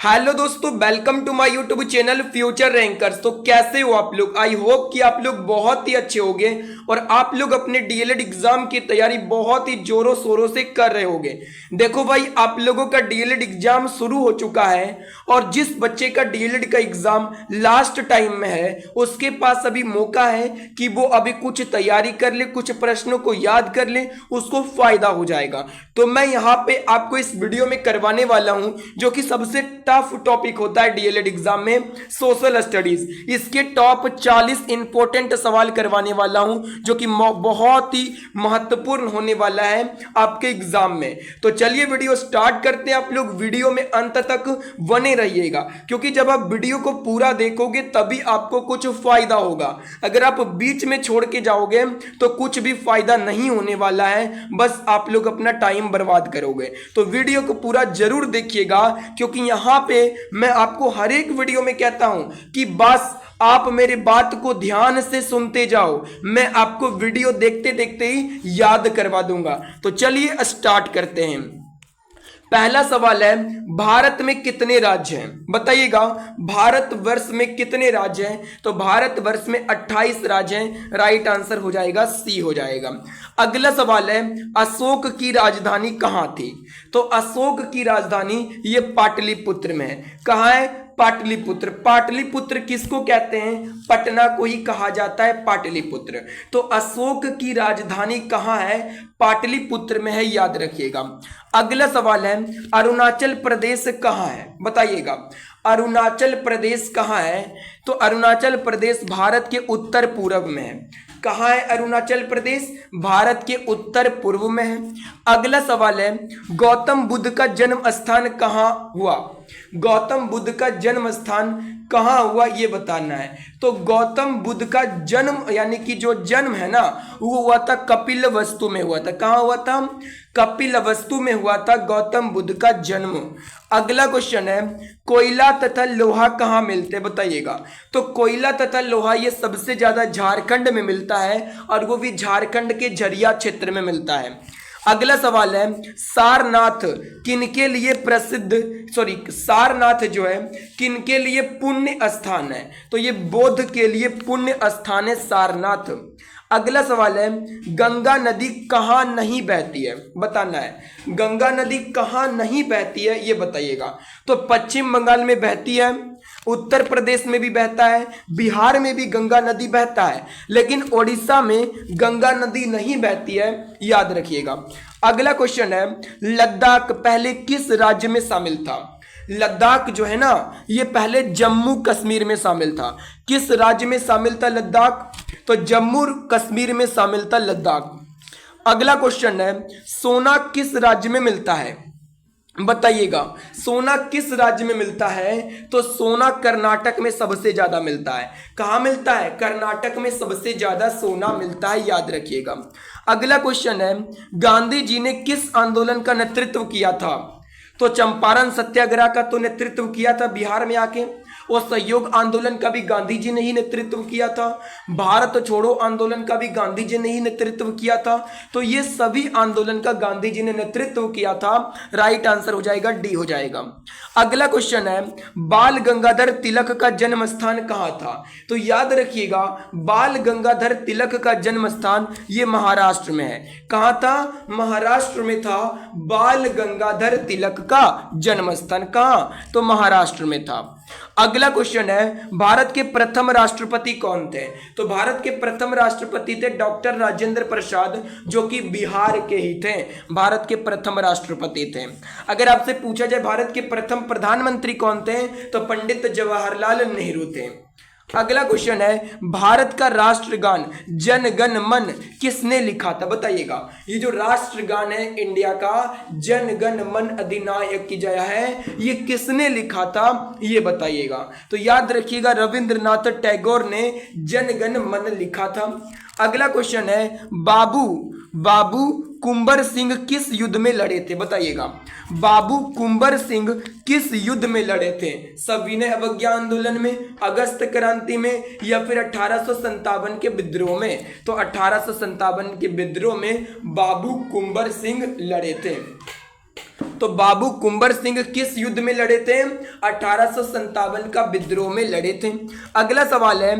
Hello दोस्तों, welcome to my YouTube channel future rankers. तो कैसे हो आप लोग? आई होप कि आप लोग बहुत ही अच्छे होंगे और आप लोग अपने डीएलएड एग्जाम की तैयारी बहुत ही जोरों शोरों से कर रहे होंगे। देखो भाई, आप लोगों का डीएलएड एग्जाम शुरू हो चुका है और जिस बच्चे का डीएलएड का एग्जाम लास्ट टाइम में है उसके पास अभी मौका है कि वो अभी कुछ तैयारी कर ले, कुछ प्रश्नों को याद कर ले, उसको फायदा हो जाएगा। तो मैं यहाँ पे आपको इस वीडियो में करवाने वाला हूं जो कि सबसे टफ टॉपिक होता है डीएलएड एग्जाम में, सोशल स्टडीज। इसके टॉप 40 इंपॉर्टेंट सवाल करवाने वाला हूं जो कि बहुत ही महत्वपूर्ण होने वाला है आपके एग्जाम में। तो चलिए वीडियो स्टार्ट करते हैं। आप लोग वीडियो में अंत तक बने रहिएगा क्योंकि जब आप वीडियो को पूरा देखोगे तभी आपको कुछ फायदा होगा। अगर आप बीच में छोड़ के जाओगे तो कुछ भी फायदा नहीं होने वाला है, बस आप लोग अपना टाइम बर्बाद करोगे। तो वीडियो को पूरा जरूर देखिएगा क्योंकि यहां पे मैं आपको हर एक वीडियो में कहता हूं कि बस आप मेरी बात को ध्यान से सुनते जाओ, मैं आपको वीडियो देखते देखते ही याद करवा दूंगा। तो चलिए स्टार्ट करते हैं। पहला सवाल है, भारत में कितने राज्य हैं? बताइएगा, भारतवर्ष में कितने राज्य हैं? तो भारतवर्ष में 28 राज्य हैं। राइट आंसर हो जाएगा सी हो जाएगा। अगला सवाल है, अशोक की राजधानी कहां थी? तो अशोक की राजधानी ये पाटलिपुत्र में है। कहां है? पाटलिपुत्र। पाटलिपुत्र किसको कहते हैं? पटना को ही कहा जाता है पाटलिपुत्र। तो अशोक की राजधानी कहां है? पाटलिपुत्र में है, याद रखिएगा। अगला सवाल है, अरुणाचल प्रदेश कहां है? बताइएगा, अरुणाचल प्रदेश कहां है? तो अरुणाचल प्रदेश भारत के उत्तर पूर्व में है। कहां है अरुणाचल प्रदेश? भारत के उत्तर पूर्व में है। अगला सवाल है, गौतम बुद्ध का जन्म स्थान कहां हुआ? गौतम बुद्ध का जन्म स्थान कहां हुआ ये बताना है। तो गौतम बुद्ध का जन्म यानी कि जो जन्म है ना वो हुआ था कपिलवस्तु में हुआ था। कहां हुआ था? कपिलवस्तु में हुआ था गौतम बुद्ध का जन्म। अगला क्वेश्चन है, कोयला तथा लोहा कहां मिलते? बताइएगा। तो कोयला तथा लोहा ये सबसे ज्यादा झारखंड में मिलता है और वो भी झारखंड के झरिया क्षेत्र में मिलता है। अगला सवाल है, सारनाथ किनके लिए सारनाथ जो है किनके लिए पुण्य स्थान है? तो ये बौद्ध के लिए पुण्य स्थान है सारनाथ। अगला सवाल है, गंगा नदी कहां नहीं बहती है? बताना है। गंगा नदी कहां नहीं बहती है ये बताइएगा। तो पश्चिम बंगाल में बहती है, उत्तर प्रदेश में भी बहता है, बिहार में भी गंगा नदी बहता है, लेकिन ओडिशा में गंगा नदी नहीं बहती है, याद रखिएगा। अगला क्वेश्चन है, लद्दाख पहले किस राज्य में शामिल था? लद्दाख जो है ना ये पहले जम्मू कश्मीर में शामिल था। किस राज्य में शामिल था लद्दाख? तो जम्मू कश्मीर में शामिल था लद्दाख। अगला क्वेश्चन है, सोना किस राज्य में मिलता है? बताइएगा, सोना किस राज्य में मिलता है? तो सोना कर्नाटक में सबसे ज्यादा मिलता है। कहां मिलता है? कर्नाटक में सबसे ज्यादा सोना मिलता है, याद रखिएगा। अगला क्वेश्चन है, गांधी जी ने किस आंदोलन का नेतृत्व किया था? तो चंपारण सत्याग्रह का तो नेतृत्व किया था बिहार में आके, और सहयोग आंदोलन का भी गांधी जी ने ही नेतृत्व किया था। भारत छोड़ो आंदोलन का भी गांधी जी ने ही नेतृत्व किया था। तो ये सभी आंदोलन का गांधी जी ने नेतृत्व किया था। राइट आंसर हो जाएगा डी हो जाएगा। अगला क्वेश्चन है, बाल गंगाधर तिलक का जन्म स्थान कहां था? तो याद रखिएगा, बाल गंगाधर तिलक का जन्म स्थान ये महाराष्ट्र में है। कहां था? महाराष्ट्र में था बाल गंगाधर तिलक का जन्म स्थान। कहां? तो महाराष्ट्र में था। अगला क्वेश्चन है, भारत के प्रथम राष्ट्रपति कौन थे? तो भारत के प्रथम राष्ट्रपति थे डॉक्टर राजेंद्र प्रसाद, जो कि बिहार के ही थे। भारत के प्रथम राष्ट्रपति थे। अगर आपसे पूछा जाए भारत के प्रथम प्रधानमंत्री कौन थे तो पंडित जवाहरलाल नेहरू थे। अगला क्वेश्चन है, भारत का राष्ट्रगान जन गण मन किसने लिखा था? बताइएगा, ये जो राष्ट्रगान है इंडिया का जन गण मन अधिनायक की जय है, ये किसने लिखा था ये बताइएगा। तो याद रखिएगा, रविंद्रनाथ टैगोर ने जन गण मन लिखा था। अगला क्वेश्चन है, बाबू कुंवर सिंह किस युद्ध में लड़े थे? बताइएगा, बाबू कुंवर सिंह किस युद्ध में लड़े थे? सविनय अवज्ञा आंदोलन में, अगस्त क्रांति में, या फिर 1857 के विद्रोह में? तो 1857 के विद्रोह में बाबू कुंवर सिंह लड़े थे। तो बाबू कुंवर सिंह किस युद्ध में लड़े थे? 1857 का विद्रोह में लड़े थे। अगला सवाल है,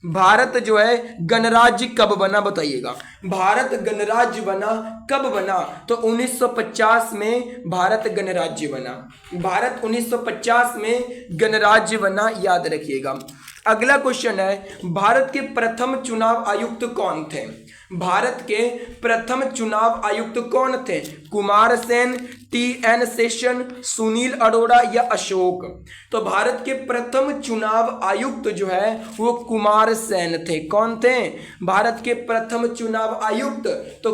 भारत जो है गणराज्य कब बना? बताइएगा। भारत गणराज्य बना कब बना? तो 1950 में भारत गणराज्य बना। भारत 1950 में गणराज्य बना, याद रखिएगा। अगला क्वेश्चन है, भारत के प्रथम चुनाव आयुक्त कौन थे? भारत के प्रथम चुनाव आयुक्त कौन थे? कुमार सेन, टी.एन. शेषन, सुनील अरोड़ा या अशोक? तो भारत के प्रथम चुनाव आयुक्त जो है वो कुमार सेन थे। कौन थे भारत के प्रथम चुनाव आयुक्त? तो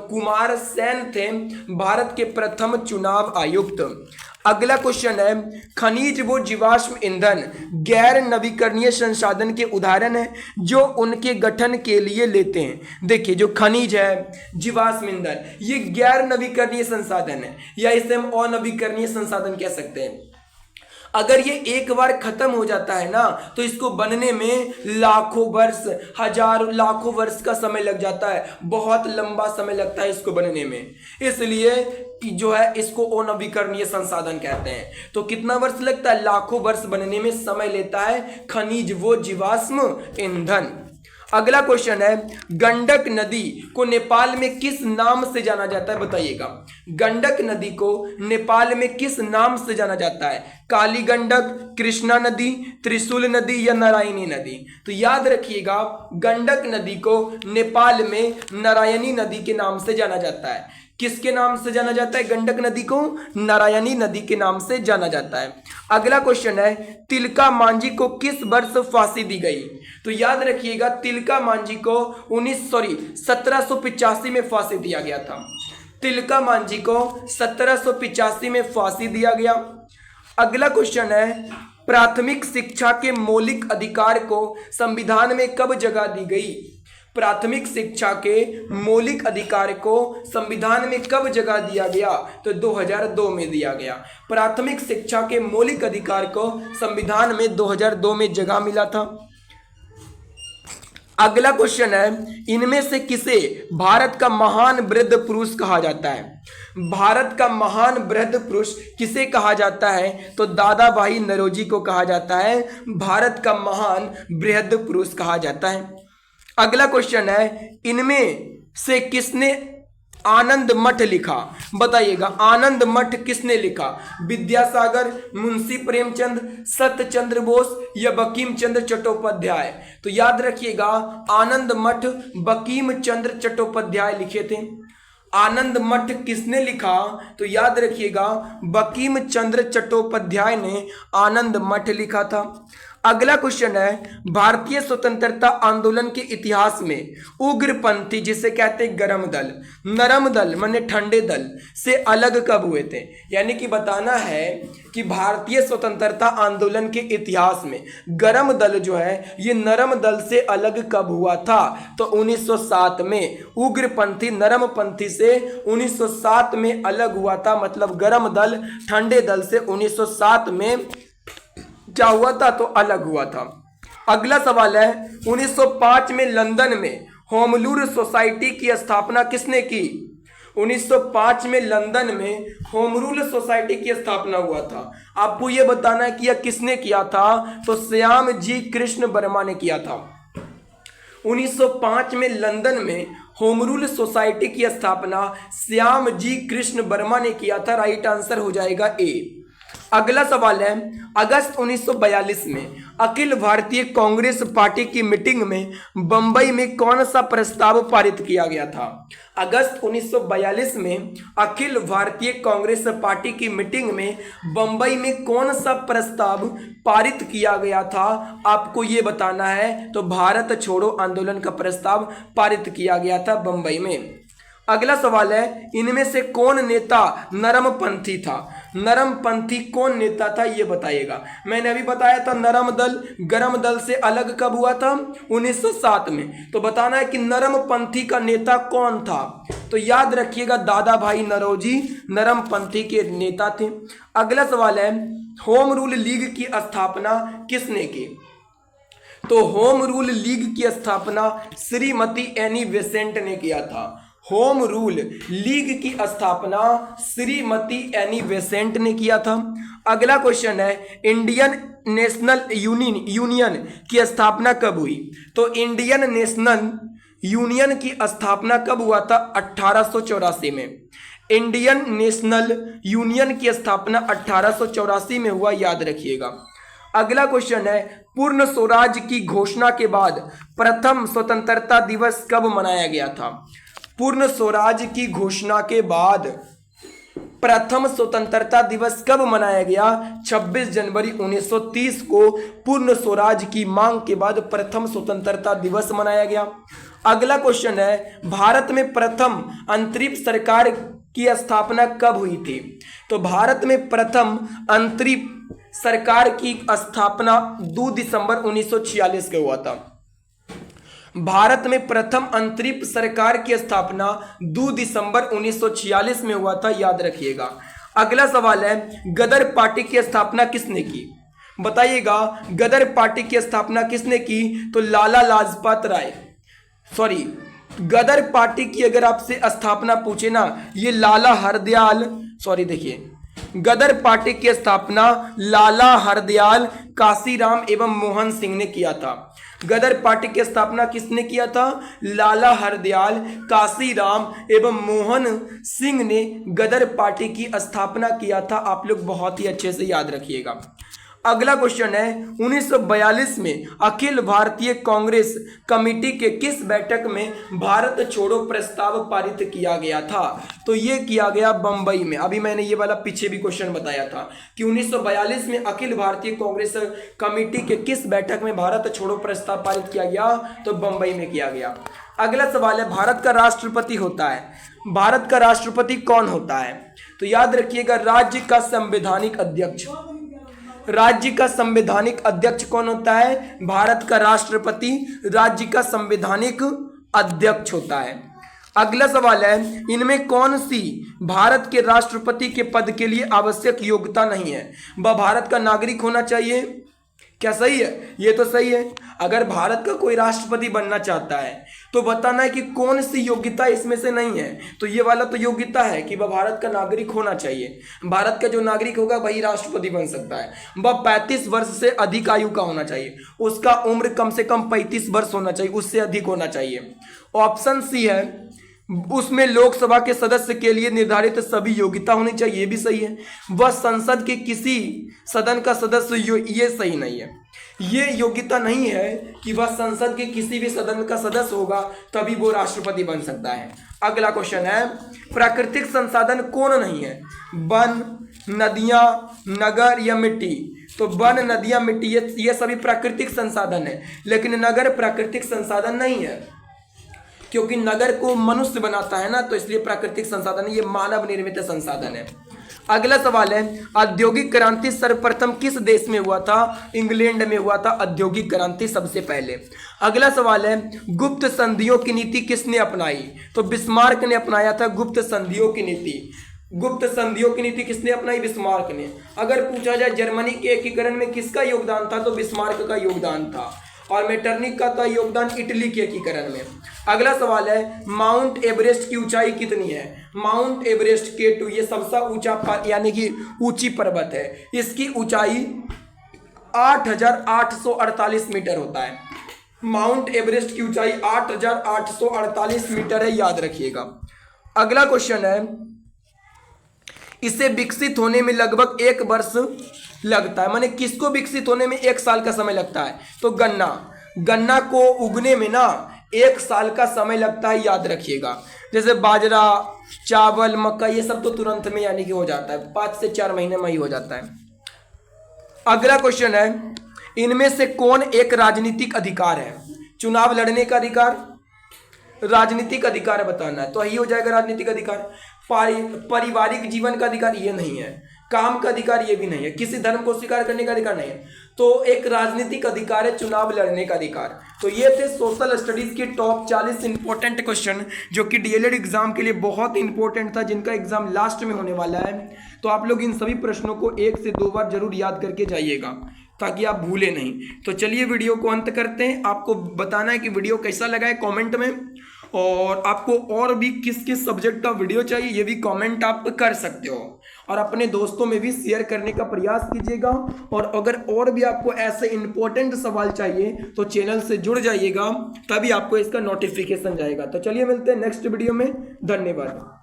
कुमार सेन थे भारत के प्रथम चुनाव आयुक्त। अगला क्वेश्चन है, खनिज वो जीवाश्म ईंधन गैर नवीकरणीय संसाधन के उदाहरण है जो उनके गठन के लिए लेते हैं। देखिए, जो खनिज है, जीवाश्म ईंधन, ये गैर नवीकरणीय संसाधन है, या इसे हम अनवीकरणीय संसाधन कह सकते हैं। अगर ये एक बार खत्म हो जाता है ना, तो इसको बनने में लाखों वर्ष, हजारों लाखों वर्ष का समय लग जाता है। बहुत लंबा समय लगता है इसको बनने में, इसलिए जो है इसको अनवीकरणीय संसाधन कहते हैं। तो कितना वर्ष लगता है? लाखों वर्ष बनने में समय लेता है खनिज वो जीवाश्म ईंधन। अगला क्वेश्चन है, गंडक नदी को नेपाल में किस नाम से जाना जाता है? बताइएगा। गंडक नदी को नेपाल में किस नाम से जाना जाता है? काली गंडक, कृष्णा नदी, त्रिशूल नदी या नारायणी नदी? तो याद रखिएगा, गंडक नदी को नेपाल में नारायणी नदी के नाम से जाना जाता है। किसके नाम से जाना जाता है? गंडक नदी को नारायणी नदी के नाम से जाना जाता है। अगला क्वेश्चन है, तिलका मांझी को किस वर्ष फांसी दी गई? तो याद रखिएगा, तिलका मांझी को 1785 में फांसी दिया गया था। तिलका मांझी को 1785 में फांसी दिया गया। अगला क्वेश्चन है, प्राथमिक शिक्षा के मौलिक अधिकार को संविधान में कब जगह दी गई? प्राथमिक शिक्षा के मौलिक अधिकार को संविधान में कब जगह दिया गया? तो 2002 में दिया गया। प्राथमिक शिक्षा के मौलिक अधिकार को संविधान में 2002 में जगह मिला था। अगला क्वेश्चन है, इनमें से किसे भारत का महान वृद्ध पुरुष कहा जाता है? भारत का महान वृद्ध पुरुष किसे कहा जाता है? तो दादा भाई नौरोजी को कहा जाता है भारत का महान वृद्ध पुरुष कहा जाता है। अगला क्वेश्चन है, इनमें से किसने आनंद मठ लिखा? बताइएगा, आनंद मठ किसने लिखा? विद्यासागर, मुंशी प्रेमचंद, सत्यचंद्र बोस या बंकिम चंद्र चट्टोपाध्याय? तो याद रखिएगा, आनंद मठ बंकिम चंद्र चट्टोपाध्याय लिखे थे। आनंद मठ किसने लिखा? तो याद रखिएगा, बंकिम चंद्र चट्टोपाध्याय ने आनंद मठ लिखा था। अगला क्वेश्चन है, भारतीय स्वतंत्रता आंदोलन के इतिहास में उग्रपंथी, जिसे कहते हैं गरम दल, नरम दल माने ठंडे दल से अलग कब हुए थे? यानी कि बताना है कि भारतीय स्वतंत्रता आंदोलन के इतिहास में गरम दल जो है ये नरम दल से अलग कब हुआ था? तो 1907 में। उग्रपंथी नरमपंथी से 1907 में अलग हुआ था। मतलब गरम दल ठंडे दल से 1907 में क्या हुआ था? तो अलग हुआ था। अगला सवाल है, 1905 में लंदन में होम रूल सोसाइटी की स्थापना किसने की? 1905 में लंदन में होम रूल सोसाइटी की स्थापना हुआ था। आपको यह बताना है कि यह किसने किया था? तो श्याम जी कृष्ण वर्मा ने किया था। 1905 में लंदन में होम रूल सोसाइटी की स्थापना श्याम जी कृष्ण वर्मा ने किया था। राइट आंसर हो जाएगा ए। अगला सवाल है, अगस्त 1942 में अखिल भारतीय कांग्रेस पार्टी की मीटिंग में बंबई में कौन सा प्रस्ताव पारित किया गया था? अगस्त 1942 में अखिल भारतीय कांग्रेस पार्टी की मीटिंग में बंबई में कौन सा प्रस्ताव पारित किया गया था? आपको ये बताना है। तो भारत छोड़ो आंदोलन का प्रस्ताव पारित किया गया था बंबई में। अगला सवाल है, इनमें से कौन नेता नरमपंथी था? नरमपंथी कौन नेता था ये बताइएगा। मैंने अभी बताया था नरम दल गरम दल से अलग कब हुआ था? 1907 में। तो बताना है कि नरमपंथी का नेता कौन था? तो याद रखिएगा, दादा भाई नौरोजी नरमपंथी के नेता थे। अगला सवाल है, होम रूल लीग की स्थापना किसने की? तो होम रूल लीग की स्थापना श्रीमती एनी बेसेंट ने किया था। होम रूल लीग की स्थापना श्रीमती एनी बेसेंट ने किया था। अगला क्वेश्चन है इंडियन नेशनल यूनियन की स्थापना कब हुई? तो इंडियन नेशनल यूनियन की स्थापना कब हुआ था? 1884 में। इंडियन नेशनल यूनियन की स्थापना 1884 में हुआ, याद रखिएगा। अगला क्वेश्चन है पूर्ण स्वराज की घोषणा के बाद प्रथम स्वतंत्रता दिवस कब मनाया गया था? पूर्ण स्वराज की घोषणा के बाद प्रथम स्वतंत्रता दिवस कब मनाया गया? 26 जनवरी 1930 को पूर्ण स्वराज की मांग के बाद प्रथम स्वतंत्रता दिवस मनाया गया। अगला क्वेश्चन है भारत में प्रथम अंतरिम सरकार की स्थापना कब हुई थी? तो भारत में प्रथम अंतरिम सरकार की स्थापना 2 दिसंबर 1946 को हुआ था। भारत में प्रथम अंतरिम सरकार की स्थापना 2 दिसंबर 1946 में हुआ था, याद रखिएगा। अगला सवाल है गदर पार्टी की स्थापना किसने की? बताइएगा गदर पार्टी की स्थापना किसने की? तो लाला लाजपत राय, सॉरी गदर पार्टी की अगर आपसे स्थापना पूछे ना, ये लाला हरदयाल, सॉरी देखिए गदर पार्टी की स्थापना लाला हरदयाल, काशीराम एवं मोहन सिंह ने किया था। गदर पार्टी की स्थापना किसने किया था? लाला हरदयाल, काशीराम एवं मोहन सिंह ने गदर पार्टी की स्थापना किया था। आप लोग बहुत ही अच्छे से याद रखिएगा। अगला क्वेश्चन है 1942 में अखिल भारतीय कांग्रेस कमेटी के किस बैठक में भारत छोड़ो प्रस्ताव पारित किया गया था? तो ये किया गया बंबई में। अभी मैंने ये वाला पीछे भी क्वेश्चन बताया था कि 1942 में अखिल भारतीय कांग्रेस कमेटी के किस बैठक में भारत छोड़ो प्रस्ताव पारित किया गया? तो बंबई में किया गया। अगला सवाल है भारत का राष्ट्रपति होता है, भारत का राष्ट्रपति कौन होता है? तो याद रखिएगा राज्य का संवैधानिक अध्यक्ष, राज्य का संवैधानिक अध्यक्ष कौन होता है? भारत का राष्ट्रपति राज्य का संवैधानिक अध्यक्ष होता है। अगला सवाल है इनमें कौन सी भारत के राष्ट्रपति के पद के लिए आवश्यक योग्यता नहीं है? वह भारत का नागरिक होना चाहिए। क्या सही है? ये तो सही है। अगर भारत का कोई राष्ट्रपति बनना चाहता है तो बताना है कि कौन सी योग्यता इसमें से नहीं है। तो ये वाला तो योग्यता है कि वह भारत का नागरिक होना चाहिए। भारत का जो नागरिक होगा वही राष्ट्रपति बन सकता है। वह 35 वर्ष से अधिक आयु का होना चाहिए, उसका उम्र कम से कम 35 वर्ष होना चाहिए, उससे अधिक होना चाहिए। ऑप्शन सी है उसमें लोकसभा के सदस्य के लिए निर्धारित सभी योग्यता होनी चाहिए, ये भी सही है। वह संसद के किसी सदन का सदस्य, ये सही नहीं है। ये योग्यता नहीं है कि वह संसद के किसी भी सदन का सदस्य होगा तभी वो राष्ट्रपति बन सकता है। अगला क्वेश्चन है प्राकृतिक संसाधन कौन नहीं है? वन, नदियां, नगर या मिट्टी? तो वन, नदियां, मिट्टी ये सभी प्राकृतिक संसाधन है, लेकिन नगर प्राकृतिक संसाधन नहीं है, क्योंकि नगर को मनुष्य बनाता है ना, तो इसलिए प्राकृतिक संसाधन, ये मानव निर्मित संसाधन है। अगला सवाल है औद्योगिक क्रांति सर्वप्रथम किस देश में हुआ था? इंग्लैंड में हुआ था औद्योगिक क्रांति सबसे पहले। अगला सवाल है गुप्त संधियों की नीति किसने अपनाई? तो बिस्मार्क ने अपनाया था गुप्त संधियों की नीति। गुप्त संधियों की नीति किसने अपनाई? बिस्मार्क ने। अगर पूछा जाए जर्मनी के एकीकरण में किसका योगदान था, तो बिस्मार्क का योगदान था। और मेटरनिक का था योगदान इटली के एकीकरण में। अगला सवाल है माउंट एवरेस्ट की ऊंचाई कितनी है? माउंट एवरेस्ट K2 ये सबसे ऊंचा यानी कि ऊंची पर्वत है, इसकी ऊंचाई 8,848 मीटर होता है। माउंट एवरेस्ट की ऊंचाई 8,848 मीटर है, याद रखिएगा। अगला क्वेश्चन है इसे विकसित होने में लगभग 1 वर्ष लगता है, माने किसको विकसित होने में 1 साल का समय लगता है? तो गन्ना को उगने में ना 1 साल का समय लगता है, याद रखिएगा। जैसे बाजरा, चावल, मक्का ये सब तो तुरंत में यानी कि हो जाता है, 5 से 4 महीने में ही हो जाता है। अगला क्वेश्चन है इनमें से कौन एक राजनीतिक अधिकार है? चुनाव लड़ने का अधिकार, राजनीतिक अधिकार बताना है, तो यही हो जाएगा राजनीतिक अधिकार। पारिवारिक जीवन का अधिकार ये नहीं है, काम का अधिकार ये भी नहीं है, किसी धर्म को स्वीकार करने का अधिकार नहीं है, तो एक राजनीतिक अधिकार है चुनाव लड़ने का अधिकार। तो ये थे सोशल स्टडीज के टॉप 40 इंपॉर्टेंट क्वेश्चन जो कि डीएलएड एग्जाम के लिए बहुत इंपॉर्टेंट था, जिनका एग्जाम लास्ट में होने वाला है। तो आप लोग इन सभी प्रश्नों को 1 से 2 बार जरूर याद करके जाइएगा ताकि आप भूले नहीं। तो चलिए वीडियो को अंत करते हैं। आपको बताना है कि वीडियो कैसा लगा है कमेंट में, और आपको और भी किस किस सब्जेक्ट का वीडियो चाहिए ये भी कमेंट आप कर सकते हो, और अपने दोस्तों में भी शेयर करने का प्रयास कीजिएगा। और अगर और भी आपको ऐसे इंपॉर्टेंट सवाल चाहिए तो चैनल से जुड़ जाइएगा, तभी आपको इसका नोटिफिकेशन जाएगा। तो चलिए मिलते हैं नेक्स्ट वीडियो में, धन्यवाद।